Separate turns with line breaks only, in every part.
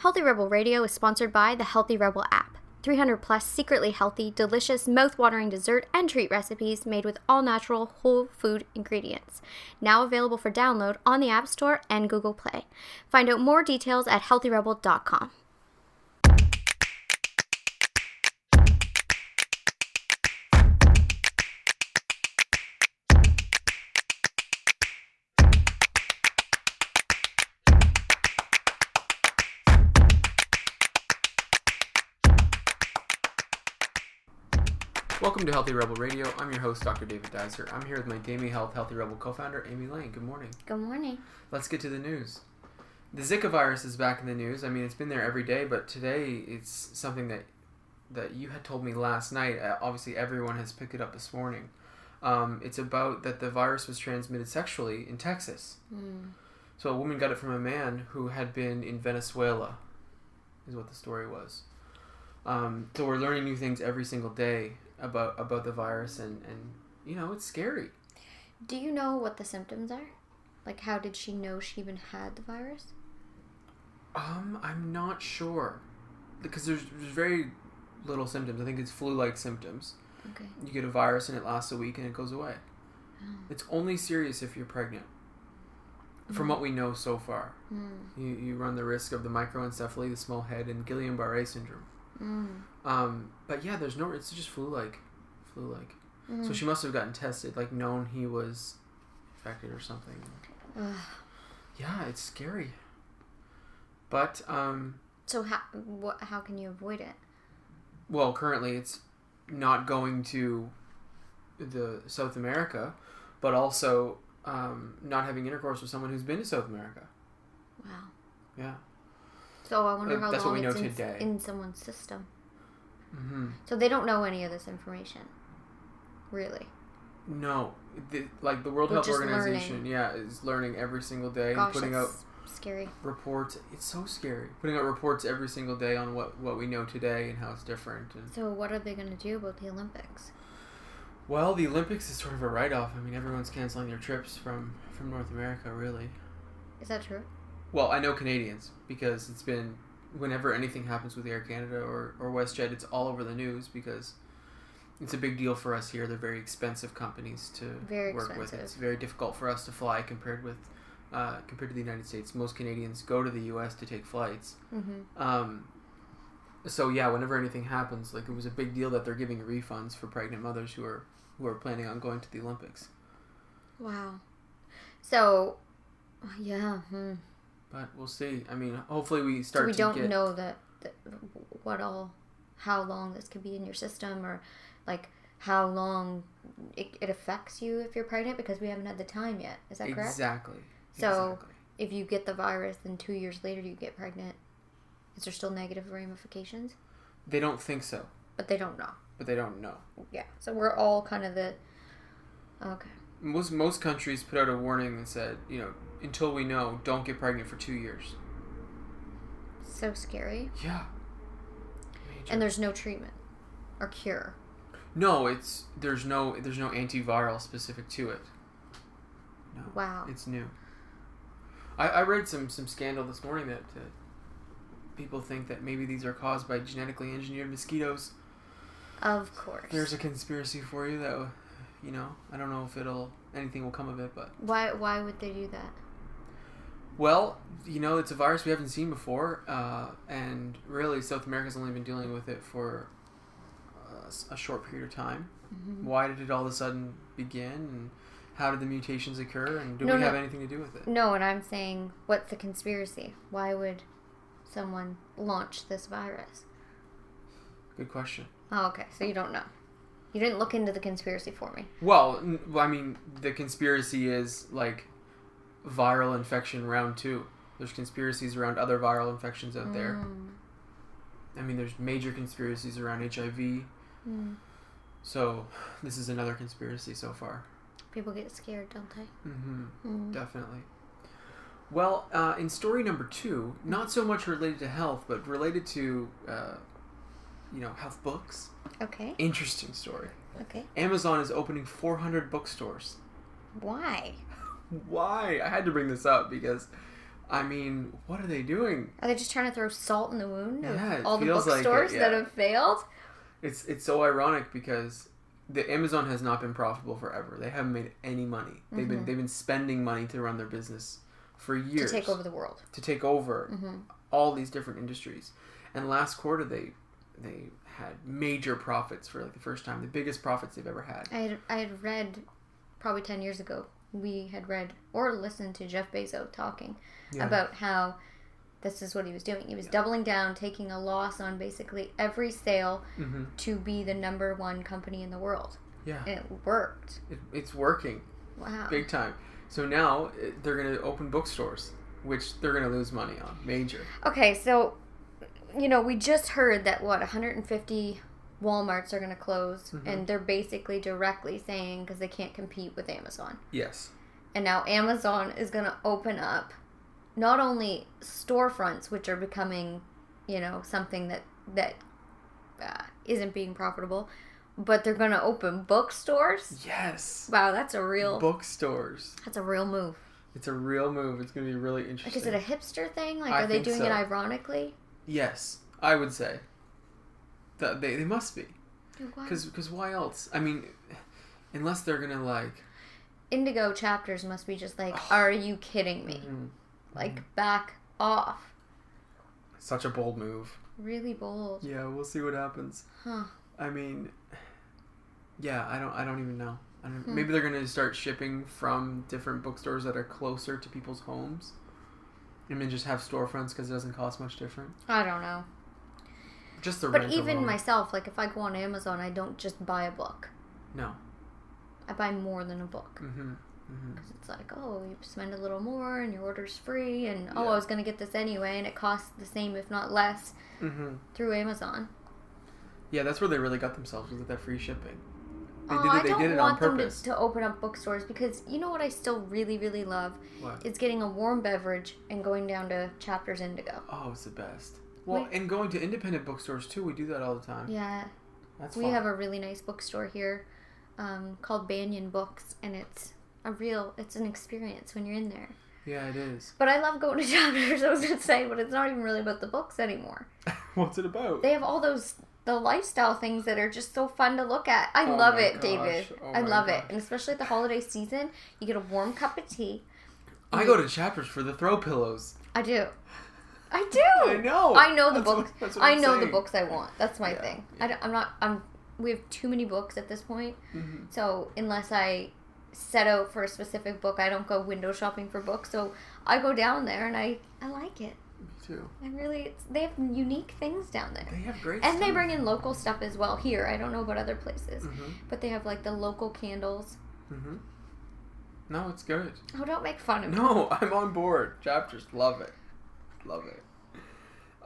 Healthy Rebel Radio is sponsored by the Healthy Rebel app. 300 plus secretly healthy, delicious, mouth-watering dessert and treat recipes made with all-natural, whole food ingredients. Now available for download on the App Store and Google Play. Find out more details at healthyrebel.com.
Welcome to Healthy Rebel Radio. I'm your host, Dr. David Dizer. I'm here with my Damie Health Healthy Rebel co-founder, Amy Lane. Good morning.
Good morning.
Let's get to the news. The Zika virus is back in the news. I mean, it's been there every day, but today it's something that you had told me last night. Obviously, everyone has picked it up this morning. It's about that the virus was transmitted sexually in Texas. So a woman got it from a man who had been in Venezuela, is what the story was. So we're learning new things every single day about the virus, and you know, it's scary.
Do you know what the symptoms are? Like, how did she know she even had the virus?
I'm not sure, because there's very little symptoms. I think it's flu-like symptoms.
Okay.
You get a virus and it lasts a week and it goes away. Oh. It's only serious if you're pregnant. From what we know so far, you run the risk of the microencephaly, the small head, and Guillain-Barré syndrome. But yeah, it's just flu-like. So she must have gotten tested, like known he was infected or something. Yeah, it's scary. But
so how can you avoid it?
Well, currently it's not going to the South America, but also not having intercourse with someone who's been to South America.
Wow.
Yeah.
So I wonder how
that's
long
what we know
it's
today.
in someone's system. So they don't know any of this information, really.
No, the World Health Organization, is learning every single day and putting out
scary
reports. It's so scary. Putting out reports every single day on what we know today and how it's different. And
so what are they going to do about the Olympics?
Well, the Olympics is sort of a write-off. I mean, everyone's canceling their trips from North America, really.
Is that true?
Well, I know Canadians, because it's been, whenever anything happens with Air Canada or WestJet, it's all over the news because it's a big deal for us here. They're very expensive companies to work with. It's very difficult for us to fly compared to the United States. Most Canadians go to the U.S. to take flights. So yeah, whenever anything happens, like, it was a big deal that they're giving refunds for pregnant mothers who are planning on going to the Olympics. Wow.
So, yeah.
But we'll see. I mean, hopefully we start to get...
So we don't know how long this could be in your system, or like how long it affects you if you're pregnant, because we haven't had the time yet. Is that correct?
Exactly.
So if you get the virus, then 2 years later you get pregnant, is there still negative ramifications?
They don't think so.
But they don't know. Yeah. So we're all kind of the... Okay.
Most countries put out a warning and said, you know, until we know, don't get pregnant for 2 years.
So scary.
Yeah. Major.
And there's no treatment or cure.
No, there's no antiviral specific to it. No.
Wow.
It's new. I read some scandal this morning that people think that maybe these are caused by genetically engineered mosquitoes.
Of course.
There's a conspiracy for you that, you know, I don't know if anything will come of it, but...
Why would they do that?
Well, you know, it's a virus we haven't seen before, and really South America's only been dealing with it for a short period of time. Why did it all of a sudden begin, and how did the mutations occur, and do we have anything to do with it?
No, and I'm saying, what's the conspiracy? Why would someone launch this virus?
Good question.
Oh, okay, so you don't know. You didn't look into the conspiracy for me.
Well, I mean, the conspiracy is, like, viral infection round 2. There's conspiracies around other viral infections out there. I mean, there's major conspiracies around HIV. So, this is another conspiracy so far.
People get scared, don't they?
Definitely. Well, in story number 2, not so much related to health, but related to, health books.
Okay.
Interesting story.
Okay.
Amazon is opening 400 bookstores.
Why?
Why? I had to bring this up because I mean, what are they doing?
Are they just trying to throw salt in the wound of
Yeah, it
all the
feels like
bookstores
it, yeah.
that have failed?
It's so ironic because the Amazon has not been profitable forever. They haven't made any money. They've been spending money to run their business for years.
To take over the world.
To take over all these different industries. And last quarter they had major profits for like the first time, the biggest profits they've ever had.
I had read probably 10 years ago, we had read or listened to Jeff Bezos talking about how this is what he was doing. He was doubling down, taking a loss on basically every sale to be the number one company in the world.
Yeah.
And it worked.
It's working.
Wow.
Big time. So now they're going to open bookstores, which they're going to lose money on. Major.
Okay, so, we just heard that, 150 Walmarts are going to close, and they're basically directly saying because they can't compete with Amazon.
Yes.
And now Amazon is going to open up not only storefronts, which are becoming, something that isn't being profitable, but they're going to open bookstores.
Yes.
Wow, that's a real...
Bookstores.
That's a real move.
It's a real move. It's going to be really interesting.
Like, is it a hipster thing? Like, are they doing it ironically?
Yes, I would say. They must be.
Why?
Because why else? I mean, unless they're going to, like...
Indigo chapters must be just like, are you kidding me? Like, back off.
Such a bold move.
Really bold.
Yeah, we'll see what happens.
Huh.
I mean, yeah, I don't even know. Maybe they're going to start shipping from different bookstores that are closer to people's homes. And then just have storefronts because it doesn't cost much different.
I don't know.
Just the
But
rent
even
alone.
myself, like if I go on Amazon, I don't just buy a book.
No.
I buy more than a book. Because it's like, you spend a little more and your order's free, and I was going to get this anyway, and it costs the same, if not less, through Amazon.
Yeah, that's where they really got themselves, was with that free shipping. They
did it on
purpose.
To open up bookstores, because you know what I still really, really love?
What?
Is getting a warm beverage and going down to Chapters Indigo.
Oh, it's the best. Well, and going to independent bookstores, too. We do that all the time.
Yeah.
That's
We
fun.
have a really nice bookstore here called Banyan Books, and it's an experience when you're in there.
Yeah, it is.
But I love going to Chapters, I was going to say, but it's not even really about the books anymore.
What's it about?
They have all the lifestyle things that are just so fun to look at. I love it, David. I love it. And especially at the holiday season, you get a warm cup of tea.
I go to Chapters for the throw pillows.
I do.
I know.
I know the books.
That's what
I
I'm
know the
saying.
books I want. That's my thing.
Yeah.
We have too many books at this point. So unless I set out for a specific book, I don't go window shopping for books. So I go down there and I like it.
Me too.
And really, they have unique things down there.
They have great
and
stuff.
they bring in local stuff as well here. I don't know about other places. But they have like the local candles.
No, it's good.
Oh, don't make fun of me.
No, I'm on board. Chapters, love it. Love it.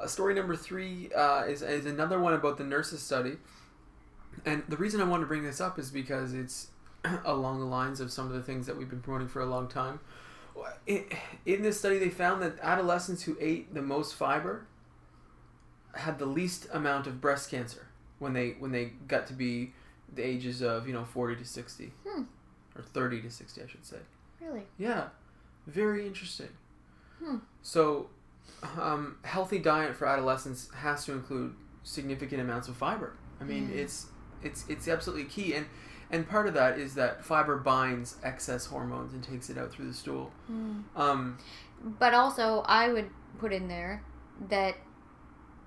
Story number 3 is another one about the nurses study. And the reason I want to bring this up is because it's along the lines of some of the things that we've been promoting for a long time. In this study, they found that adolescents who ate the most fiber had the least amount of breast cancer when they got to be the ages of 40 to 60. Or 30 to 60, I should say.
Really?
Yeah. Very interesting. So, healthy diet for adolescents has to include significant amounts of fiber. I mean, it's absolutely key. And part of that is that fiber binds excess hormones and takes it out through the stool.
But also, I would put in there that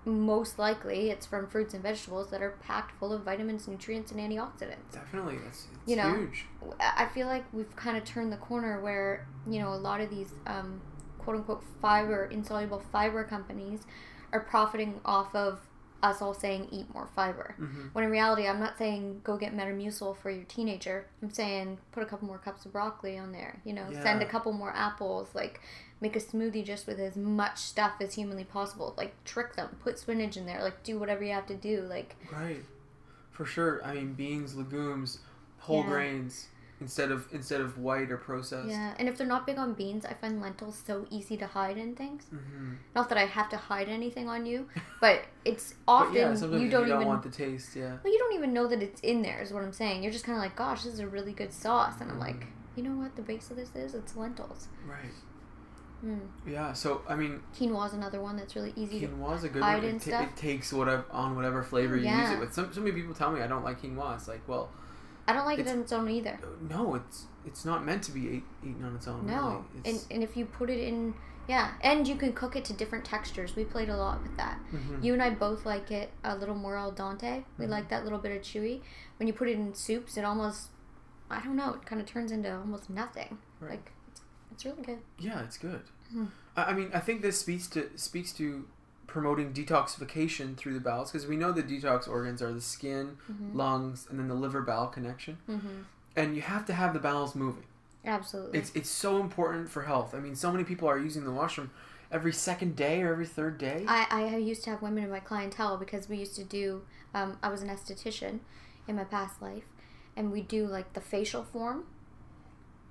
most likely it's from fruits and vegetables that are packed full of vitamins, nutrients, and antioxidants.
Definitely. It's huge.
I feel like we've kind of turned the corner where, a lot of these quote-unquote insoluble fiber companies are profiting off of us all saying eat more fiber. When in reality, I'm not saying go get Metamucil for your teenager. I'm saying put a couple more cups of broccoli on there. Send a couple more apples. Like, make a smoothie just with as much stuff as humanly possible. Like, trick them. Put spinach in there. Like, do whatever you have to do. Like,
right. For sure. I mean, beans, legumes, whole grains instead of white or processed.
Yeah, and if they're not big on beans, I find lentils so easy to hide in things. Not that I have to hide anything on you, but it's often
sometimes
you don't
even
even
want the taste. Yeah.
Well, you don't even know that it's in there. Is what I'm saying. You're just kind of like, gosh, this is a really good sauce, and I'm like, you know what? The base of this is it's lentils.
Right. Yeah, so I mean,
quinoa is another one that's really easy
quinoa is a good
hide
one.
and stuff.
It takes whatever flavor you use
Yeah.
it with. So many people tell me I don't like quinoa. It's like, well,
I don't like it on its own either.
No, it's not meant to be eaten on its own.
No,
really.
and if you put it in, and you can cook it to different textures. We played a lot with that.
Mm-hmm.
You and I both like it a little more al dente. We like that little bit of chewy. When you put it in soups, it almost, I don't know, it kind of turns into almost nothing.
Right.
Like, it's really good.
Yeah, it's good. I mean, I think this speaks to promoting detoxification through the bowels, because we know the detox organs are the skin, lungs, and then the liver-bowel connection. And you have to have the bowels moving.
Absolutely.
It's so important for health. I mean, so many people are using the washroom every second day or every third day.
I used to have women in my clientele because we used to do, I was an esthetician in my past life, and we do like the facial form,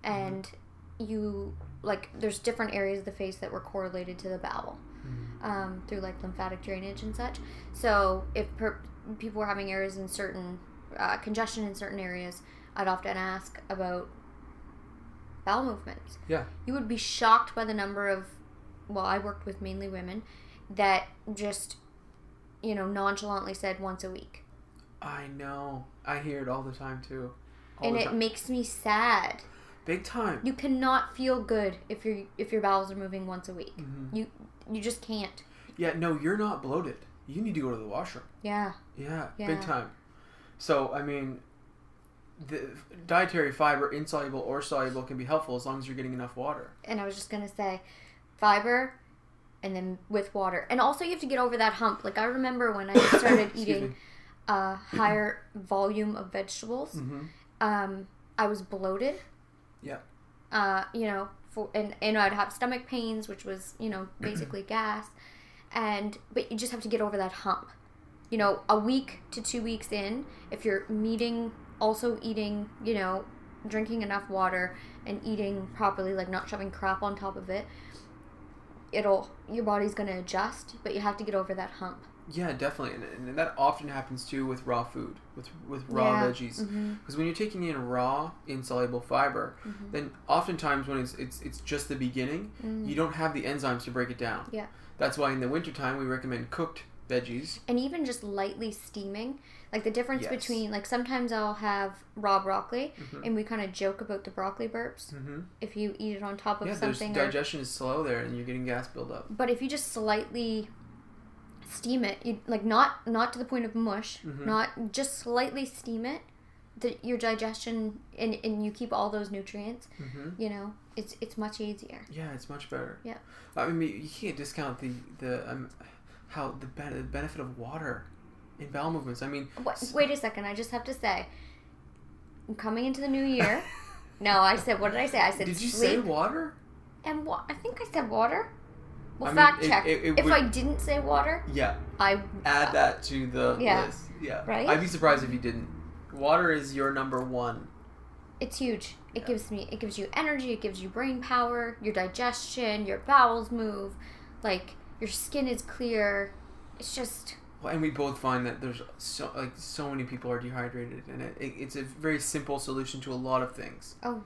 and you, like, there's different areas of the face that were correlated to the bowel through like lymphatic drainage and such. So if people were having areas in certain, congestion in certain areas, I'd often ask about bowel movements.
Yeah.
You would be shocked by the number of, well, I worked with mainly women that just, nonchalantly said once a week.
I know. I hear it all the time too.
And it makes me sad.
Big time.
You cannot feel good if your bowels are moving once a week. You just can't.
Yeah, no, you're not bloated. You need to go to the washroom.
Yeah.
Yeah, big time. So, I mean, the dietary fiber, insoluble or soluble, can be helpful as long as you're getting enough water.
And I was just going to say, fiber and then with water. And also you have to get over that hump. Like, I remember when I started eating a higher volume of vegetables, I was bloated.
Yeah.
And I'd have stomach pains, which was, basically gas. But you just have to get over that hump. A week to 2 weeks in, if you're also eating, drinking enough water and eating properly, like not shoving crap on top of it, your body's going to adjust, but you have to get over that hump.
Yeah, definitely. And that often happens too with raw food, with raw veggies. Because when you're taking in raw insoluble fiber, then oftentimes when it's just the beginning, you don't have the enzymes to break it down.
Yeah.
That's why in the wintertime we recommend cooked veggies.
And even just lightly steaming. Like the difference between, like sometimes I'll have raw broccoli and we kind of joke about the broccoli burps. If you eat it on top of something.
Digestion is slow there and you're getting gas buildup.
But if you just slightly steam it, not to the point of mush, not just slightly steam it, your digestion and you keep all those nutrients, it's much easier.
Yeah, it's much better.
Yeah.
I mean, you can't discount the benefit of water in bowel movements. I mean,
wait a second. I just have to say, I'm coming into the new year. No, I said, what did I say? I said
did you
sleep.
say water?
And I think I said water. Well,
I
fact
mean,
check. If I didn't say water, I
add that to the list. Yeah,
right.
I'd be surprised if you didn't. Water is your number one.
It's huge. It gives you energy. It gives you brain power. Your digestion. Your bowels move. Like your skin is clear. It's just.
Well, and we both find that there's so many people are dehydrated, and it's a very simple solution to a lot of things.
Oh,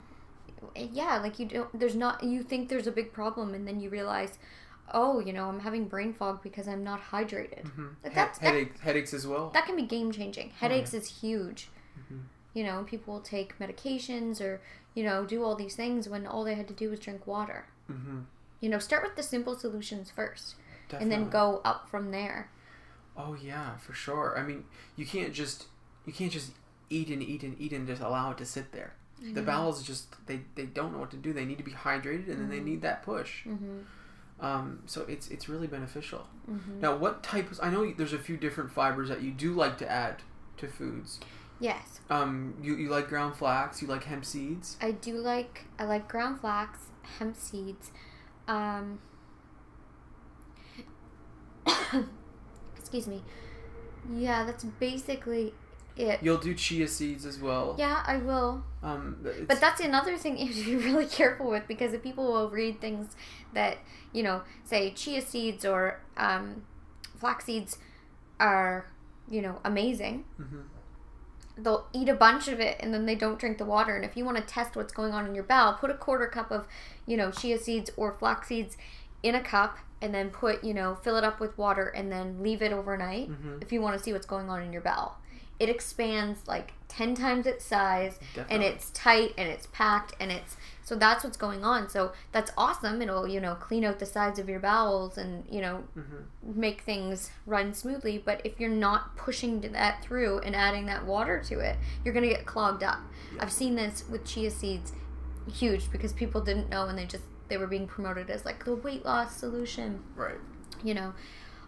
yeah. Like you think there's a big problem, and then you realize, oh, I'm having brain fog because I'm not hydrated. Like
headaches as well.
That can be game changing. Headaches is huge. People will take medications or, do all these things when all they had to do was drink water. Start with the simple solutions first. Definitely. And then go up from there.
Oh yeah, for sure. I mean, you can't just eat and just allow it to sit there. The bowels they don't know what to do. They need to be hydrated and then they need that push. So it's really beneficial. Now, what types? I know there's a few different fibers that you do like to add to foods.
Yes.
You like ground flax. You like hemp seeds.
I like ground flax, hemp seeds. Excuse me. Yeah, that's basically it.
You'll do chia seeds as well.
Yeah, I will. But that's another thing you have to be really careful with, because if people will read things that, say chia seeds or flax seeds are, amazing. they'll eat a bunch of it and then they don't drink the water. And if you want to test what's going on in your bowel, put a quarter cup of, chia seeds or flax seeds in a cup and then put, fill it up with water and then leave it overnight if you want to see what's going on in your bowel. It expands like 10 times its size. Definitely. And it's tight and it's packed and so that's what's going on. So that's awesome. It'll, clean out the sides of your bowels and, make things run smoothly. But if you're not pushing that through and adding that water to it, you're going to get clogged up. Yeah. I've seen this with chia seeds, huge, because people didn't know and they were being promoted as like the weight loss solution.
Right.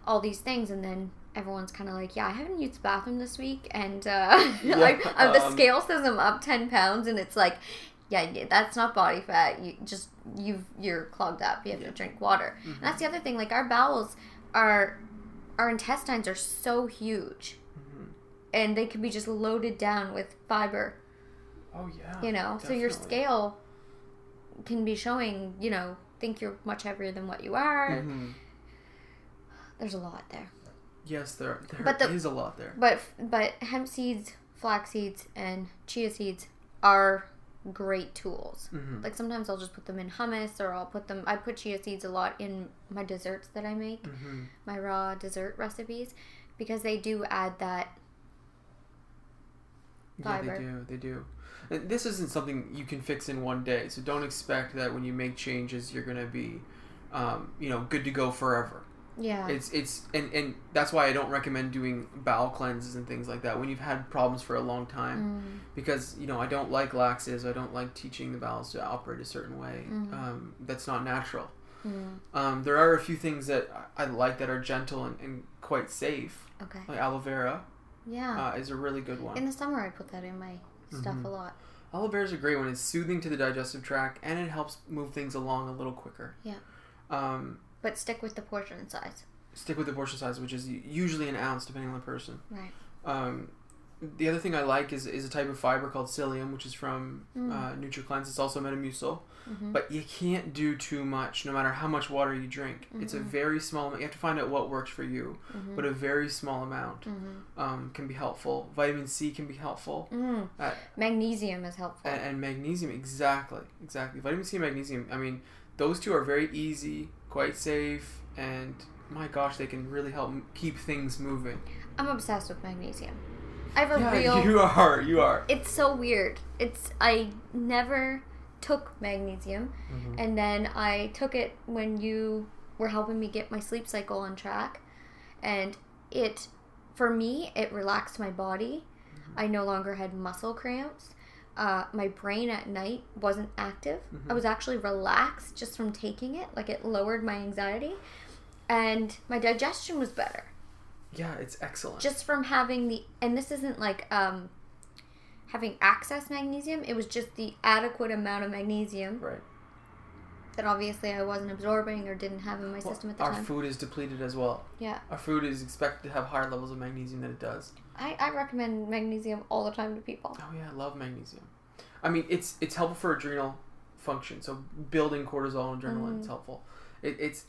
All these things. And then everyone's kind of like, yeah, I haven't used the bathroom this week. And the scale says I'm up 10 pounds and it's like, yeah, that's not body fat. You're clogged up. You have to drink water. Mm-hmm. And that's the other thing. Like our bowels, our intestines are so huge, and they can be just loaded down with fiber.
Oh yeah.
Definitely. So your scale can be showing. Think you're much heavier than what you are. Mm-hmm. There's a lot there.
Yes, there is a lot there.
But hemp seeds, flax seeds, and chia seeds are great tools. Mm-hmm. Like sometimes I'll just put them in hummus, or I put chia seeds a lot in my desserts that I make, my raw dessert recipes, because they do add that fiber.
Yeah, they do. And this isn't something you can fix in one day, so don't expect that when you make changes you're going to be good to go forever.
Yeah.
It's and that's why I don't recommend doing bowel cleanses and things like that when you've had problems for a long time, because I don't like laxatives. I don't like teaching the bowels to operate a certain way. That's not natural. There are a few things that I like that are gentle and quite safe.
Okay.
Like aloe vera.
Yeah.
Is a really good one.
In the summer I put that in my stuff a lot.
Aloe vera is a great one. It's soothing to the digestive tract and it helps move things along a little quicker.
Yeah. But stick with the portion size.
Which is usually an ounce, depending on the person.
Right.
The other thing I like is a type of fiber called psyllium, which is from NutriCleanse. It's also Metamucil. But you can't do too much, no matter how much water you drink. It's a very small amount. You have to find out what works for you. But a very small amount can be helpful. Vitamin C can be helpful.
Magnesium is helpful.
And magnesium, exactly. Vitamin C and magnesium, I mean, those two are very easy, quite safe, and my gosh, they can really help keep things moving.
I'm obsessed with magnesium. I have a real...
You are.
It's so weird. I never took magnesium, and then I took it when you were helping me get my sleep cycle on track, and for me, it relaxed my body. I no longer had muscle cramps. My brain at night wasn't active. I was actually relaxed just from taking it. Like it lowered my anxiety. And my digestion was better.
Yeah, it's excellent.
Just from having and this isn't like having access magnesium. It was just the adequate amount of magnesium.
Right.
That obviously I wasn't absorbing or didn't have in my system at the time.
Our food is depleted as well.
Yeah.
Our food is expected to have higher levels of magnesium than it does.
I recommend magnesium all the time to people.
Oh yeah, I love magnesium. I mean, it's helpful for adrenal function. So building cortisol and adrenaline is helpful. It's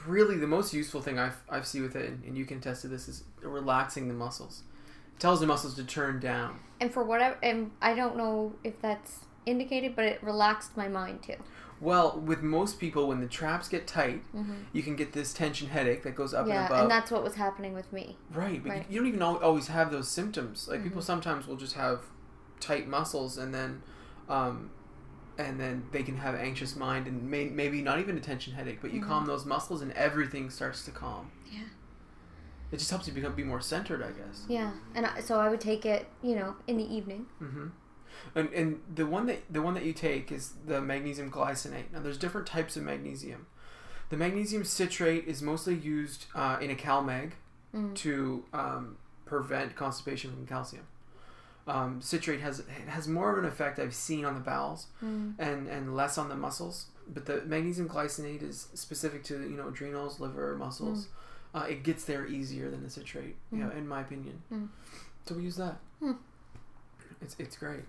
really the most useful thing I've seen with it, and you can attest to this, is relaxing the muscles. It tells the muscles to turn down. And for whatever, and I don't know if that's indicated, but it relaxed my mind too. Well, with most people, when the traps get tight, you can get this tension headache that goes up and above. Yeah, and that's what was happening with me. Right, but you don't even always have those symptoms. Like people sometimes will just have tight muscles, and then they can have anxious mind and maybe not even a tension headache, but you calm those muscles and everything starts to calm. Yeah. It just helps you be more centered, I guess. Yeah, and so I would take it, in the evening. And the one that you take is the magnesium glycinate. Now, there's different types of magnesium. The magnesium citrate is mostly used in a CalMag to prevent constipation from calcium. Citrate has more of an effect I've seen on the bowels and less on the muscles. But the magnesium glycinate is specific to adrenals, liver, muscles. It gets there easier than the citrate, in my opinion. So we use that. It's great.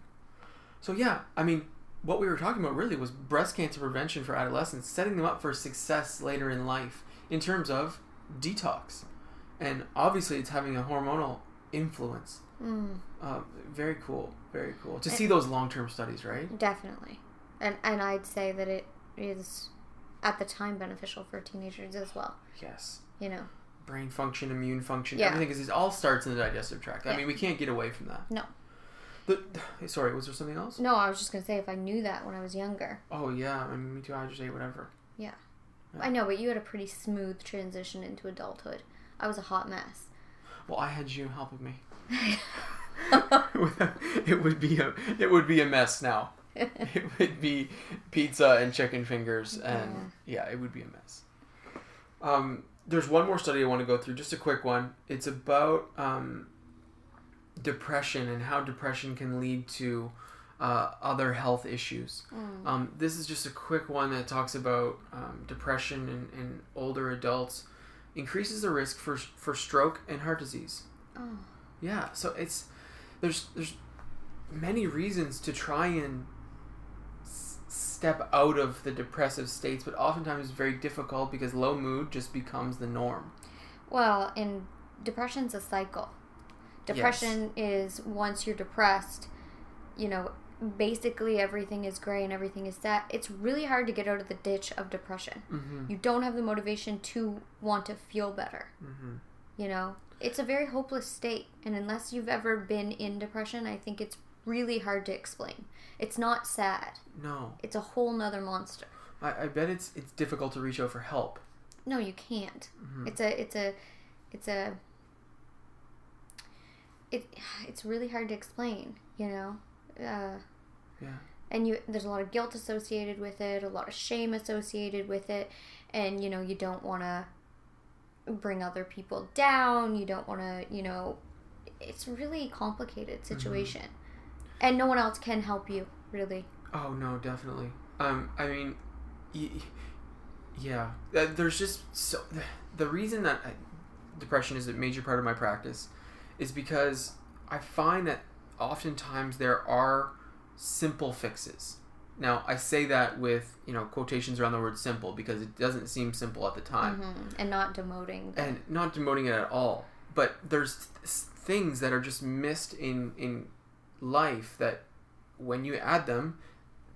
So yeah, I mean, what we were talking about really was breast cancer prevention for adolescents, setting them up for success later in life in terms of detox. And obviously it's having a hormonal influence. Very cool. Very cool. To
And
see those long-term studies, right?
definitely. And I'd say that it is, at the time, beneficial for teenagers as well.
Yes.
You know.
Brain function, immune function,
Yeah.
everything, because it all starts in the digestive tract. I
Yeah.
mean, we can't get away from that.
No.
Sorry, was there something else?
No, I was just going to say, if I knew that when I was younger.
Oh, yeah. I mean, me too. I just ate whatever.
Yeah.
Yeah.
I know, but you had a pretty smooth transition into adulthood. I was a hot mess.
Well, I had you helping me. It would be a mess now. It would be pizza and chicken fingers, and yeah, it would be a mess. There's one more study I want to go through, just a quick one. It's about depression and how depression can lead to other health issues. This is just a quick one that talks about depression in older adults increases the risk for stroke and heart disease.
Oh.
Yeah, so there's many reasons to try and step out of the depressive states, but oftentimes it's very difficult because low mood just becomes the norm.
Well, and depression's a cycle. Depression is, once you're depressed, you know, basically everything is gray and everything is sad. It's really hard to get out of the ditch of depression.
Mm-hmm.
You don't have the motivation to want to feel better.
Mm-hmm.
You know, it's a very hopeless state, and unless you've ever been in depression, I think it's really hard to explain. It's not sad.
No.
It's a whole nother monster.
I bet it's difficult to reach out for help.
No, you can't.
Mm-hmm.
It's really hard to explain, you know.
Yeah.
And there's a lot of guilt associated with it, a lot of shame associated with it, and you know, you don't want to bring other people down. You don't want to, you know, it's a really complicated situation. Mm-hmm. And no one else can help you, really.
Oh, no, definitely. I mean, yeah. There's just the reason that depression is a major part of my practice is because I find that oftentimes there are simple fixes. Now, I say that with, you know, quotations around the word simple because it doesn't seem simple at the time.
Mm-hmm. And not demoting.
And not demoting it at all. But there's things that are just missed in life that when you add them,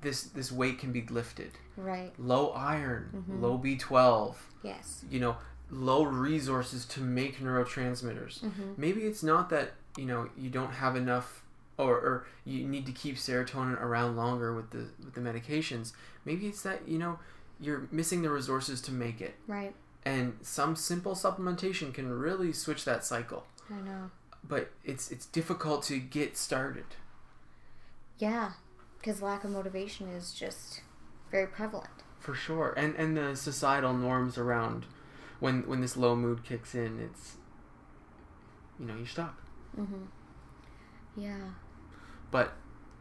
this weight can be lifted.
Right.
Low iron,
mm-hmm.
low B12.
Yes.
You know, low resources to make neurotransmitters.
Mm-hmm.
Maybe it's not that, you know, you don't have enough or you need to keep serotonin around longer with the medications. Maybe it's that, you know, you're missing the resources to make it.
Right.
And some simple supplementation can really switch that cycle.
I know. But
it's difficult to get started.
Yeah, because lack of motivation is just very prevalent.
For sure. And the societal norms around when this low mood kicks in, it's, you know, you're stuck.
Mm-hmm. Yeah.
But,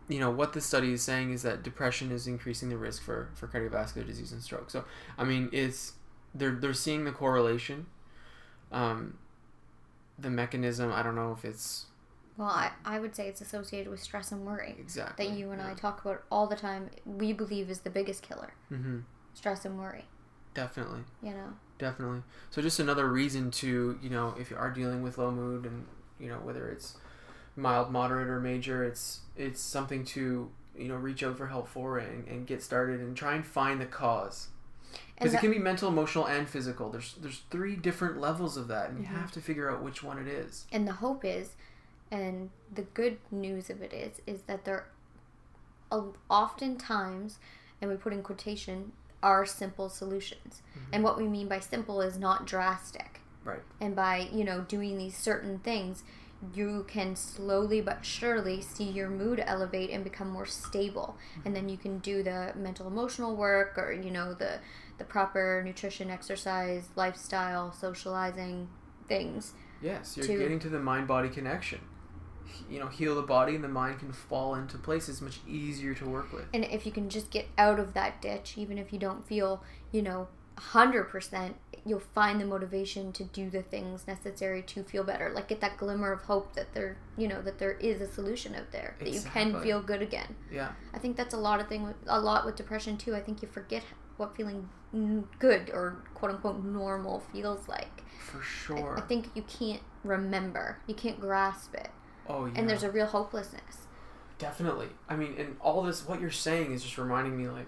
you know, what this study is saying is that depression is increasing the risk for cardiovascular disease and stroke. So, I mean, they're seeing the correlation. The mechanism, I don't know if it's...
Well, I would say it's associated with stress and worry.
Exactly.
That you and I talk about all the time, we believe is the biggest killer.
Mm-hmm.
Stress and worry.
Definitely.
You know?
Definitely. So just another reason to, you know, if you are dealing with low mood and, you know, whether it's mild, moderate, or major, it's something to, you know, reach out for help for and get started and try and find the cause. Because it can be mental, emotional, and physical. There's 3 different levels of that, and you have to figure out which one it is.
And the hope is, and the good news of it is that there oftentimes, and we put in quotation, are simple solutions. Mm-hmm. And what we mean by simple is not drastic.
Right.
And by, you know, doing these certain things, you can slowly but surely see your mood elevate and become more stable. Mm-hmm. And then you can do the mental emotional work, or, you know, the proper nutrition, exercise, lifestyle, socializing things.
Yes, you're getting to the mind-body connection. You know, heal the body and the mind can fall into place. It's much easier to work with.
And if you can just get out of that ditch, even if you don't feel, you know, 100%, you'll find the motivation to do the things necessary to feel better. Like, get that glimmer of hope that there, you know, that there is a solution out there, that you can feel good again.
Yeah.
I think that's a lot with depression too. I think you forget what feeling good or quote-unquote normal feels like.
For sure.
I think you can't remember. You can't grasp it.
Oh, yeah.
And there's a real hopelessness.
Definitely. I mean, and all this, what you're saying is just reminding me, like,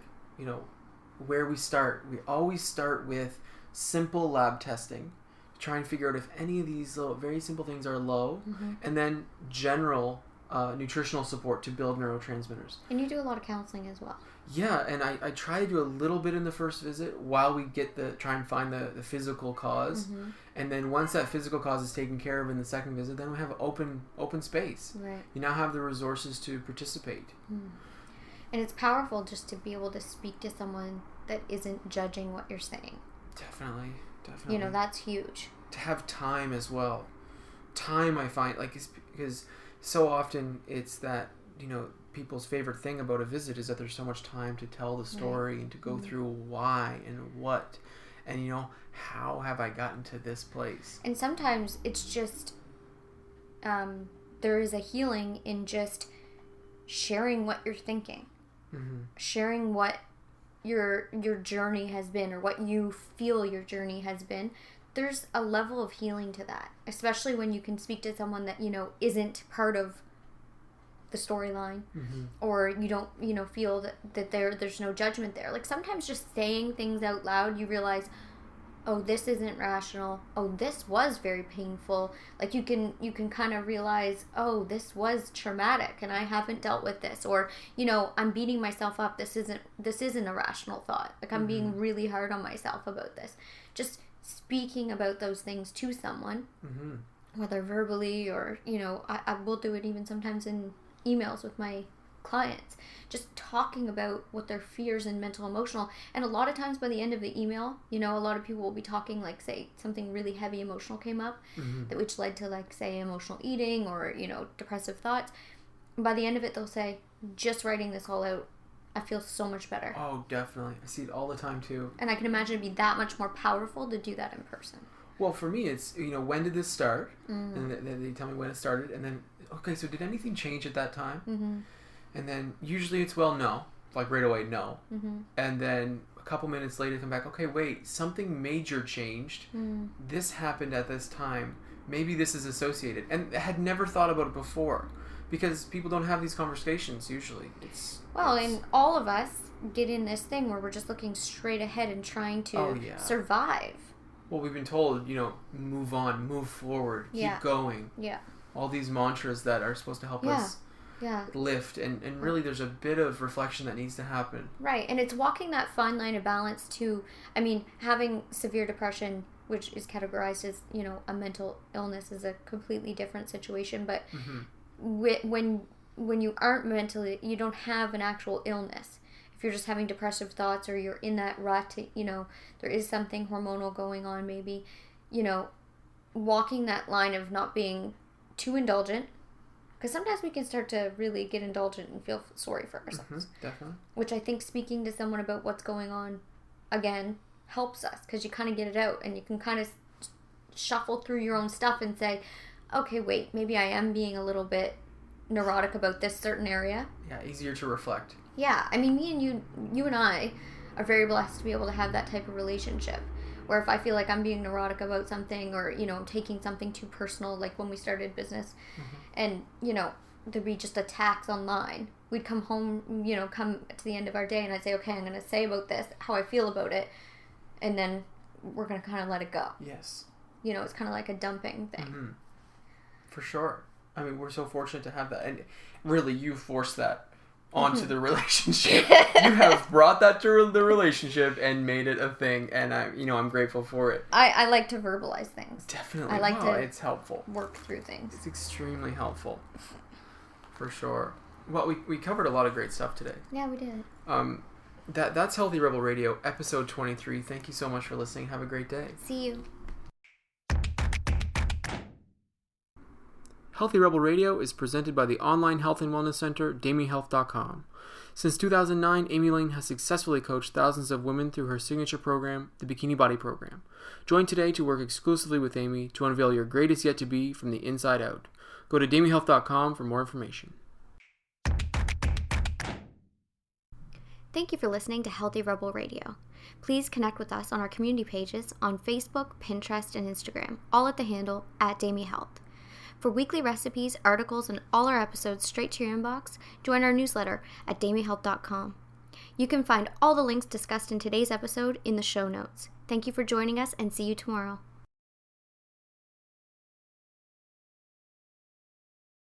where we start. We always start with simple lab testing to try and figure out if any of these little, very simple things are low, and then general nutritional support to build neurotransmitters.
And you do a lot of counseling as well.
Yeah, and I try to do a little bit in the first visit while we try and find the physical cause. And then once that physical cause is taken care of in the second visit, then we have open space.
Right.
You now have the resources to participate.
And it's powerful just to be able to speak to someone that isn't judging what you're saying.
Definitely.
That's huge.
To have time as well. Time, I find, like, is because so often it's that, people's favorite thing about a visit is that there's so much time to tell the story and to go through why and what and how have I gotten to this place.
And sometimes it's just there is a healing in just sharing what you're thinking, sharing what your journey has been or what you feel your journey has been. There's a level of healing to that, especially when you can speak to someone that isn't part of the storyline, or you don't feel that there's no judgment there. Like, sometimes just saying things out loud, you realize, oh, this isn't rational, oh, this was very painful. Like, you can kind of realize, oh, this was traumatic and I haven't dealt with this, or I'm beating myself up, this isn't a rational thought, like I'm being really hard on myself about this. Just speaking about those things to someone, whether verbally or I will do it even sometimes in emails with my clients, just talking about what their fears and mental emotional. And a lot of times by the end of the email, a lot of people will be talking, like, say something really heavy emotional came up, which led to, like, say emotional eating or depressive thoughts. And by the end of it, they'll say, just writing this all out, I feel so much better.
Oh, definitely. I see it all the time too.
And I can imagine it'd be that much more powerful to do that in person.
Well, for me, it's, when did this start? And they tell me when it started. And then, okay, so did anything change at that time? And then usually it's, well, no. Like, right away, no. And then a couple minutes later, come back, okay, wait, something major changed. This happened at this time. Maybe this is associated. And I had never thought about it before. Because people don't have these conversations usually.
And all of us get in this thing where we're just looking straight ahead and trying to survive.
Well, we've been told, move on, move forward, keep going.
Yeah.
All these mantras that are supposed to help us lift. And really there's a bit of reflection that needs to happen. Right.
And it's walking that fine line of balance to, having severe depression, which is categorized as, a mental illness, is a completely different situation. But when you aren't mentally, you don't have an actual illness. If you're just having depressive thoughts or you're in that rut, there is something hormonal going on maybe, walking that line of not being too indulgent, because sometimes we can start to really get indulgent and feel sorry for ourselves.
Definitely.
Which I think speaking to someone about what's going on, again, helps us, because you kind of get it out and you can kind of shuffle through your own stuff and say, okay, wait, maybe I am being a little bit neurotic about this certain area.
Yeah, easier to reflect.
Yeah, me and you and I are very blessed to be able to have that type of relationship, where if I feel like I'm being neurotic about something, or I'm taking something too personal, like when we started business, and there'd be just attacks online, we'd come home, come to the end of our day, and I'd say, okay, I'm going to say about this how I feel about it, and then we're going to kind of let it go.
Yes.
It's kind of like a dumping thing.
For sure. We're so fortunate to have that, and really, you forced that onto the relationship. You have brought that to the relationship and made it a thing, and I'm grateful for it.
I like to verbalize things.
Definitely.
I like to.
It's helpful.
Work through things.
It's extremely helpful, for sure. Well, we covered a lot of great stuff today.
Yeah, we did.
That's Healthy Rebel Radio, episode 23. Thank you so much for listening. Have a great day.
See you.
Healthy Rebel Radio is presented by the online health and wellness center, DamiHealth.com. Since 2009, Amy Lane has successfully coached thousands of women through her signature program, the Bikini Body Program. Join today to work exclusively with Amy to unveil your greatest yet to be from the inside out. Go to DamiHealth.com for more information.
Thank you for listening to Healthy Rebel Radio. Please connect with us on our community pages on Facebook, Pinterest, and Instagram, all at the handle @DamieHealth. For weekly recipes, articles, and all our episodes straight to your inbox, join our newsletter at damiehealth.com. You can find all the links discussed in today's episode in the show notes. Thank you for joining us, and see you tomorrow.